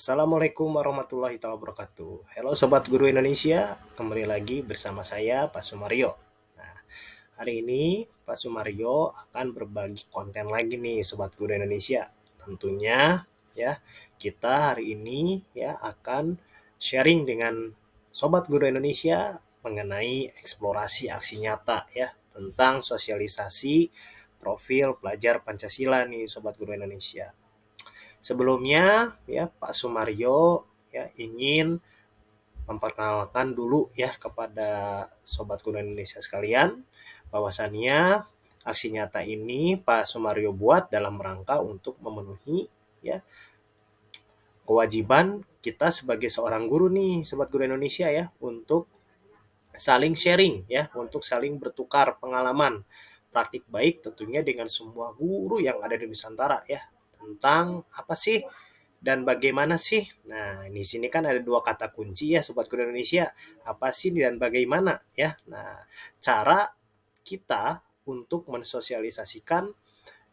Assalamualaikum warahmatullahi wabarakatuh. Halo Sobat Guru Indonesia, kembali lagi bersama saya Pak Sumario. Nah, hari ini Pak Sumario akan berbagi konten lagi nih Sobat Guru Indonesia. Tentunya ya, kita hari ini ya akan sharing dengan Sobat Guru Indonesia mengenai eksplorasi aksi nyata ya tentang sosialisasi profil pelajar Pancasila nih Sobat Guru Indonesia. Sebelumnya ya Pak Sumario ya ingin memperkenalkan dulu ya kepada Sobat Guru Indonesia sekalian bahwasannya aksi nyata ini Pak Sumario buat dalam rangka untuk memenuhi ya kewajiban kita sebagai seorang guru nih Sobat Guru Indonesia ya untuk saling sharing ya, untuk saling bertukar pengalaman praktik baik tentunya dengan semua guru yang ada di Nusantara ya tentang apa sih dan bagaimana sih. Nah, di sini kan ada dua kata kunci ya Sobat Guru Indonesia. Apa sih dan bagaimana ya. Nah, cara kita untuk mensosialisasikan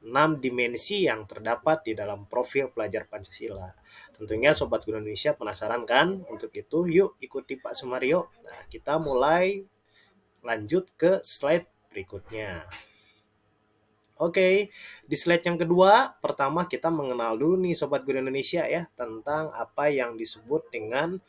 6 dimensi yang terdapat di dalam profil pelajar Pancasila. Tentunya Sobat Guru Indonesia penasaran kan? Untuk itu yuk ikuti Pak Sumario. Nah, kita mulai lanjut ke slide berikutnya. Oke, di slide yang kedua, pertama kita mengenal dulu nih Sobat Guru Indonesia ya, tentang apa yang disebut dengan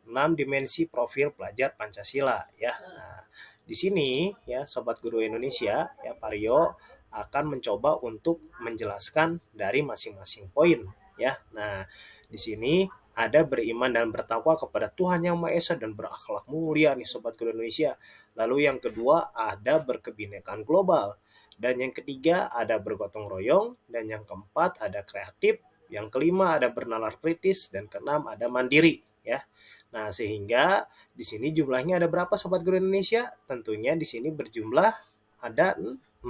6 dimensi profil pelajar Pancasila ya. Nah, di sini ya Sobat Guru Indonesia ya Pario akan mencoba untuk menjelaskan dari masing-masing poin ya. Nah, di sini ada beriman dan bertakwa kepada Tuhan Yang Maha Esa dan berakhlak mulia nih Sobat Guru Indonesia. Lalu yang kedua ada berkebinekaan global. Dan yang ketiga ada bergotong royong. Dan yang keempat ada kreatif. Yang kelima ada bernalar kritis. Dan keenam ada mandiri ya. Nah, sehingga di sini jumlahnya ada berapa Sobat Guru Indonesia? Tentunya di sini berjumlah ada 6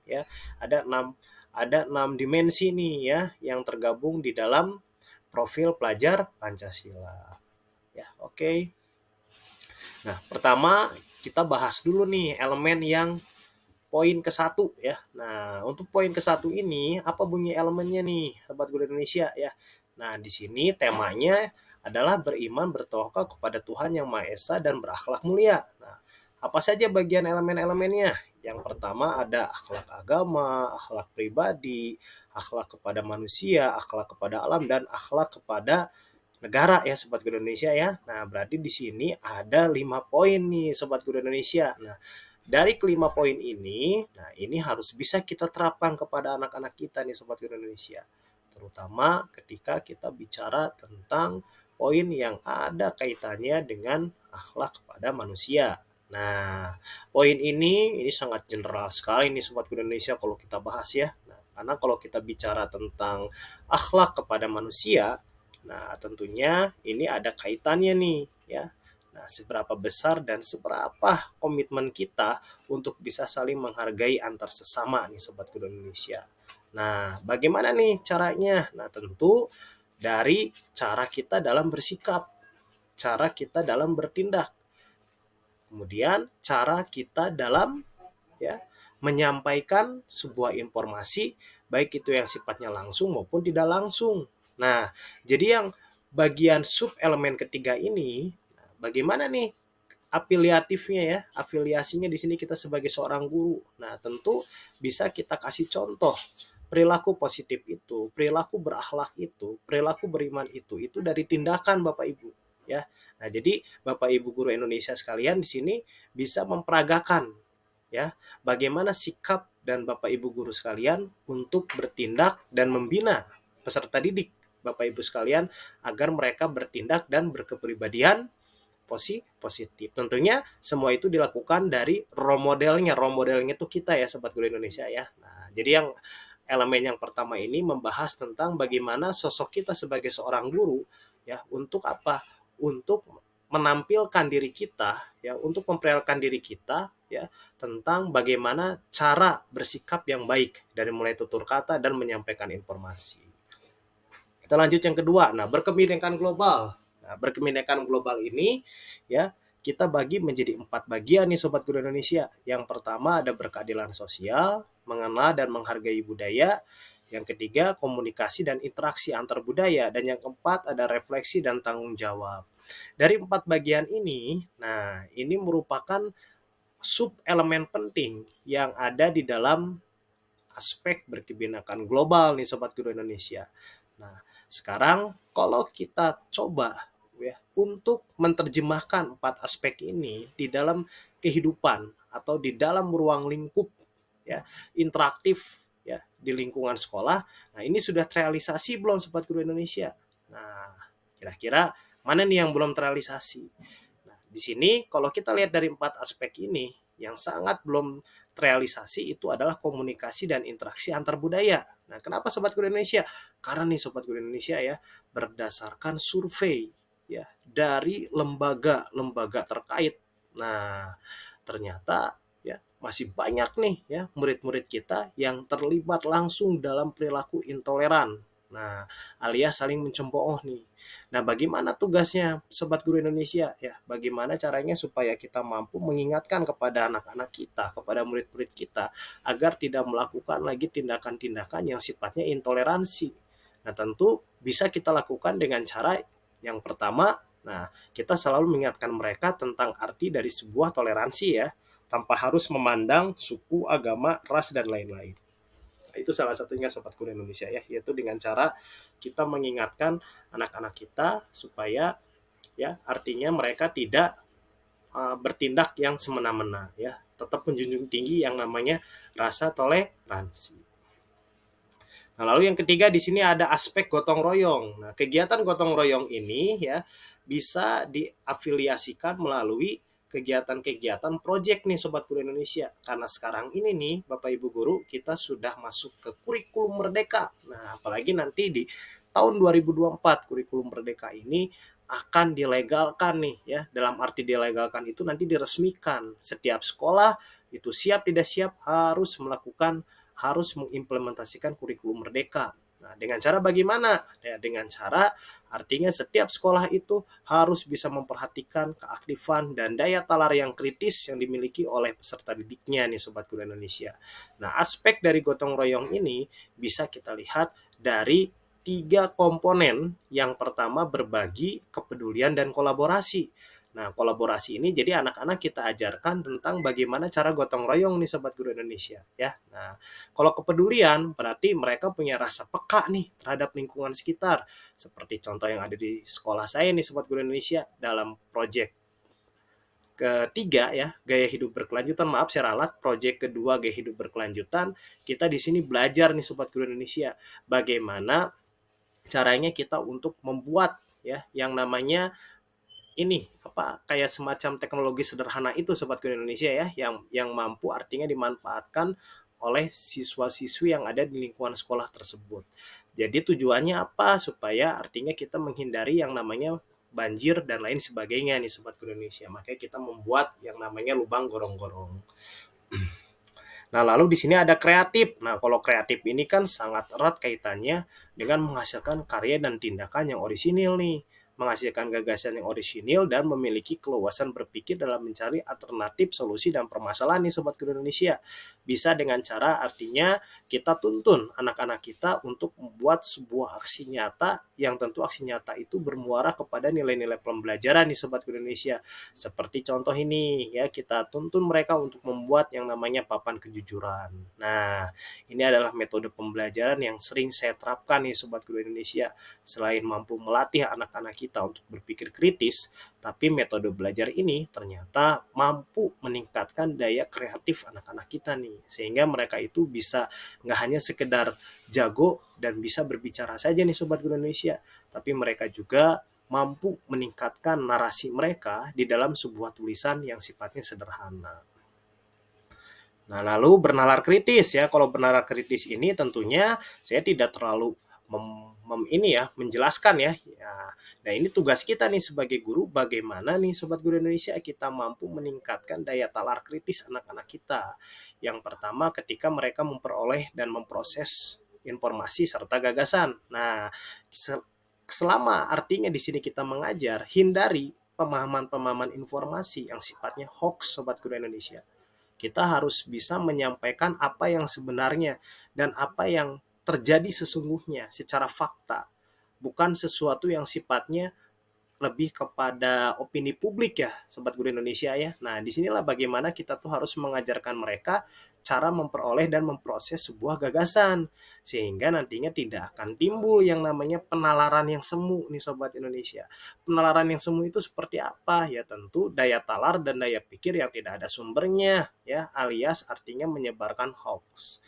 ya. Ada 6 dimensi nih ya yang tergabung di dalam profil pelajar Pancasila. Ya, oke. Nah, pertama kita bahas dulu nih elemen yang poin ke-1 ya. Nah, untuk poin ke-1 ini apa bunyi elemennya nih, Sobat Guru Indonesia ya. Nah, di sini temanya adalah beriman bertawakal kepada Tuhan Yang Maha Esa dan berakhlak mulia. Nah, apa saja bagian elemen-elemennya? Yang pertama ada akhlak agama, akhlak pribadi, akhlak kepada manusia, akhlak kepada alam, dan akhlak kepada negara ya Sobat Guru Indonesia ya. Nah, berarti di sini ada 5 poin nih Sobat Guru Indonesia. Nah, dari kelima poin ini, nah ini harus bisa kita terapkan kepada anak-anak kita nih Sobat Guru Indonesia. Terutama ketika kita bicara tentang poin yang ada kaitannya dengan akhlak kepada manusia. Nah, poin ini sangat general sekali nih Sobat Guru Indonesia kalau kita bahas ya. Nah, karena kalau kita bicara tentang akhlak kepada manusia, nah tentunya ini ada kaitannya nih ya. Nah, seberapa besar dan seberapa komitmen kita untuk bisa saling menghargai antar sesama nih Sobat Guru Indonesia. Nah, bagaimana nih caranya? Nah, tentu dari cara kita dalam bersikap, cara kita dalam bertindak, kemudian cara kita dalam ya menyampaikan sebuah informasi baik itu yang sifatnya langsung maupun tidak langsung. Nah, jadi yang bagian sub elemen ketiga ini, bagaimana nih afiliatifnya ya, afiliasinya di sini kita sebagai seorang guru. Nah, tentu bisa kita kasih contoh perilaku positif itu, perilaku berakhlak itu, perilaku beriman itu dari tindakan Bapak Ibu ya. Nah, jadi Bapak Ibu guru Indonesia sekalian di sini bisa memperagakan ya bagaimana sikap dan Bapak Ibu guru sekalian untuk bertindak dan membina peserta didik Bapak Ibu sekalian agar mereka bertindak dan berkepribadian positif. Tentunya semua itu dilakukan dari role modelnya. Role modelnya itu kita ya Sobat Guru Indonesia ya. Nah, jadi yang elemen yang pertama ini membahas tentang bagaimana sosok kita sebagai seorang guru ya untuk apa? Untuk menampilkan diri kita ya, untuk memperlihatkan diri kita ya tentang bagaimana cara bersikap yang baik dari mulai tutur kata dan menyampaikan informasi. Kita lanjut yang kedua. Nah, berkebinekaan global. Nah, berkebinekaan global ini ya kita bagi menjadi 4 bagian nih Sobat Guru Indonesia. Yang pertama ada berkeadilan sosial, mengenal dan menghargai budaya. Yang ketiga, komunikasi dan interaksi antar budaya. Dan yang keempat, ada refleksi dan tanggung jawab. Dari 4 bagian ini, nah ini merupakan sub elemen penting yang ada di dalam aspek berkebinekaan global nih Sobat Guru Indonesia. Nah, sekarang kalau kita coba ya untuk menerjemahkan 4 aspek ini di dalam kehidupan atau di dalam ruang lingkup ya interaktif ya di lingkungan sekolah. Nah, ini sudah terrealisasi belum Sobat Guru Indonesia? Nah, kira-kira mana nih yang belum terrealisasi? Nah, di sini kalau kita lihat dari 4 aspek ini, yang sangat belum terrealisasi itu adalah komunikasi dan interaksi antar budaya. Nah, kenapa Sobat Guru Indonesia? Karena nih Sobat Guru Indonesia ya, berdasarkan survei ya dari lembaga-lembaga terkait. Nah, ternyata ya masih banyak nih ya murid-murid kita yang terlibat langsung dalam perilaku intoleran. Nah, alias saling mencemooh nih. Nah, bagaimana tugasnya Sobat Guru Indonesia? Ya, bagaimana caranya supaya kita mampu mengingatkan kepada anak-anak kita, kepada murid-murid kita, agar tidak melakukan lagi tindakan-tindakan yang sifatnya intoleransi. Nah, tentu bisa kita lakukan dengan cara yang pertama, nah, kita selalu mengingatkan mereka tentang arti dari sebuah toleransi ya, tanpa harus memandang suku, agama, ras, dan lain-lain. Itu salah satunya Sobat Guru Indonesia ya, yaitu dengan cara kita mengingatkan anak-anak kita supaya ya artinya mereka tidak bertindak yang semena-mena ya, tetap menjunjung tinggi yang namanya rasa toleransi. Nah, lalu yang ketiga di sini ada aspek gotong royong. Nah, kegiatan gotong royong ini ya bisa diafiliasikan melalui kegiatan-kegiatan proyek nih Sobat Guru Indonesia. Karena sekarang ini nih Bapak Ibu Guru kita sudah masuk ke kurikulum merdeka. Nah, apalagi nanti di tahun 2024 kurikulum merdeka ini akan dilegalkan nih ya. Dalam arti dilegalkan itu nanti diresmikan. Setiap sekolah itu siap tidak siap harus mengimplementasikan kurikulum merdeka. Nah, dengan cara bagaimana? Ya, dengan cara artinya setiap sekolah itu harus bisa memperhatikan keaktifan dan daya talar yang kritis yang dimiliki oleh peserta didiknya nih Sobat Guru Indonesia. Nah, aspek dari gotong royong ini bisa kita lihat dari 3 komponen. Yang pertama berbagi, kepedulian, dan kolaborasi. Nah, kolaborasi ini jadi anak-anak kita ajarkan tentang bagaimana cara gotong royong nih Sobat Guru Indonesia ya. Nah, kalau kepedulian berarti mereka punya rasa peka nih terhadap lingkungan sekitar. Seperti contoh yang ada di sekolah saya nih Sobat Guru Indonesia dalam proyek ketiga ya, gaya hidup berkelanjutan. Maaf saya ralat, proyek kedua gaya hidup berkelanjutan. Kita di sini belajar nih Sobat Guru Indonesia bagaimana caranya kita untuk membuat ya yang namanya ini apa kayak semacam teknologi sederhana itu Sobat Guru Indonesia ya yang mampu artinya dimanfaatkan oleh siswa-siswi yang ada di lingkungan sekolah tersebut. Jadi tujuannya apa? Supaya artinya kita menghindari yang namanya banjir dan lain sebagainya nih Sobat Guru Indonesia. Makanya kita membuat yang namanya lubang gorong-gorong. Nah, lalu di sini ada kreatif. Nah, kalau kreatif ini kan sangat erat kaitannya dengan menghasilkan karya dan tindakan yang orisinil nih. Menghasilkan gagasan yang orisinil dan memiliki keluasan berpikir dalam mencari alternatif solusi dan permasalahan nih Sobat Guru Indonesia. Bisa dengan cara artinya kita tuntun anak-anak kita untuk membuat sebuah aksi nyata yang tentu aksi nyata itu bermuara kepada nilai-nilai pembelajaran nih Sobat Guru Indonesia. Seperti contoh ini ya, kita tuntun mereka untuk membuat yang namanya papan kejujuran. Nah, ini adalah metode pembelajaran yang sering saya terapkan nih Sobat Guru Indonesia. Selain mampu melatih anak-anak kita untuk berpikir kritis, tapi metode belajar ini ternyata mampu meningkatkan daya kreatif anak-anak kita nih. Sehingga mereka itu bisa nggak hanya sekedar jago dan bisa berbicara saja nih Sobat Guru Indonesia, tapi mereka juga mampu meningkatkan narasi mereka di dalam sebuah tulisan yang sifatnya sederhana. Nah, lalu bernalar kritis ya. Kalau bernalar kritis ini tentunya saya tidak terlalu ini ya menjelaskan ya. Nah, ini tugas kita nih sebagai guru, bagaimana nih Sobat Guru Indonesia kita mampu meningkatkan daya talar kritis anak-anak kita. Yang pertama ketika mereka memperoleh dan memproses informasi serta gagasan. Nah, selama artinya di sini kita mengajar, hindari pemahaman-pemahaman informasi yang sifatnya hoax Sobat Guru Indonesia. Kita harus bisa menyampaikan apa yang sebenarnya dan apa yang terjadi sesungguhnya secara fakta, bukan sesuatu yang sifatnya lebih kepada opini publik ya, Sobat Guru Indonesia ya. Nah, disinilah bagaimana kita tuh harus mengajarkan mereka cara memperoleh dan memproses sebuah gagasan. Sehingga nantinya tidak akan timbul yang namanya penalaran yang semu nih Sobat Indonesia. Penalaran yang semu itu seperti apa? Ya tentu daya talar dan daya pikir yang tidak ada sumbernya ya, alias artinya menyebarkan hoax.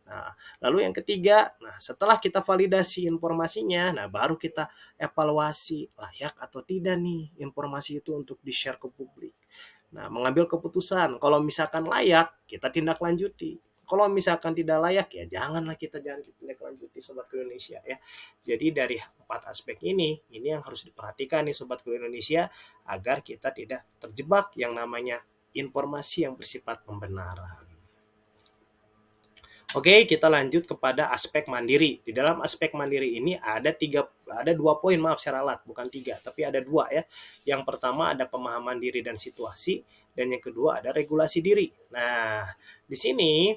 Nah, lalu yang ketiga, nah setelah kita validasi informasinya, nah baru kita evaluasi layak atau tidak nih informasi itu untuk di-share ke publik. Nah, mengambil keputusan. Kalau misalkan layak, kita tindak lanjuti. Kalau misalkan tidak layak, ya jangan tindak lanjuti Sobat Guru Indonesia ya. Jadi dari 4 aspek ini yang harus diperhatikan nih Sobat Guru Indonesia agar kita tidak terjebak yang namanya informasi yang bersifat pembenaran. Oke, kita lanjut kepada aspek mandiri. Di dalam aspek mandiri ini ada 2 poin, maaf saya ralat, bukan 3, tapi ada 2 ya. Yang pertama ada pemahaman diri dan situasi, dan yang kedua ada regulasi diri. Nah, di sini,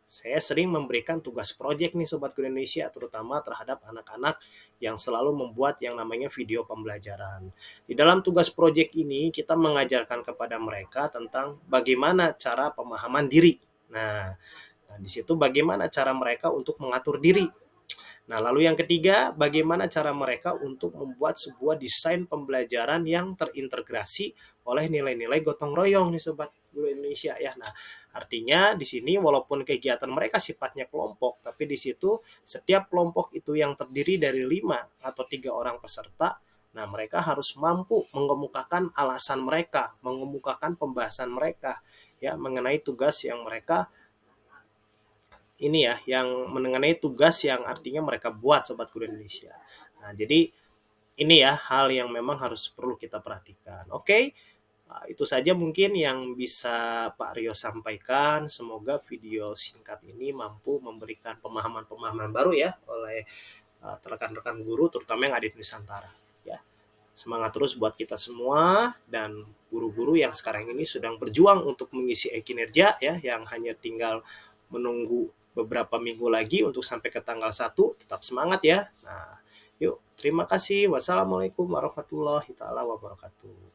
saya sering memberikan tugas proyek nih Sobat Guru Indonesia, terutama terhadap anak-anak yang selalu membuat yang namanya video pembelajaran. Di dalam tugas proyek ini, kita mengajarkan kepada mereka tentang bagaimana cara pemahaman diri. Nah, di situ bagaimana cara mereka untuk mengatur diri. Nah, lalu yang ketiga, bagaimana cara mereka untuk membuat sebuah desain pembelajaran yang terintegrasi oleh nilai-nilai gotong royong nih Sobat Guru Indonesia ya. Nah, artinya di sini walaupun kegiatan mereka sifatnya kelompok, tapi di situ setiap kelompok itu yang terdiri dari 5 atau 3 orang peserta. Nah, mereka harus mampu mengemukakan alasan mereka, mengemukakan pembahasan mereka ya mengenai tugas yang mereka ini ya, yang mengenai tugas yang artinya mereka buat Sobat Guru Indonesia. Nah, jadi ini ya hal yang memang harus perlu kita perhatikan. Oke, itu saja mungkin yang bisa Pak Rio sampaikan. Semoga video singkat ini mampu memberikan pemahaman-pemahaman baru ya oleh rekan-rekan guru, terutama yang ada di Nusantara. Ya, semangat terus buat kita semua dan guru-guru yang sekarang ini sedang berjuang untuk mengisi kinerja ya, yang hanya tinggal menunggu beberapa minggu lagi untuk sampai ke tanggal 1, tetap semangat ya. Nah, yuk, terima kasih. Wassalamualaikum warahmatullahi taala wabarakatuh.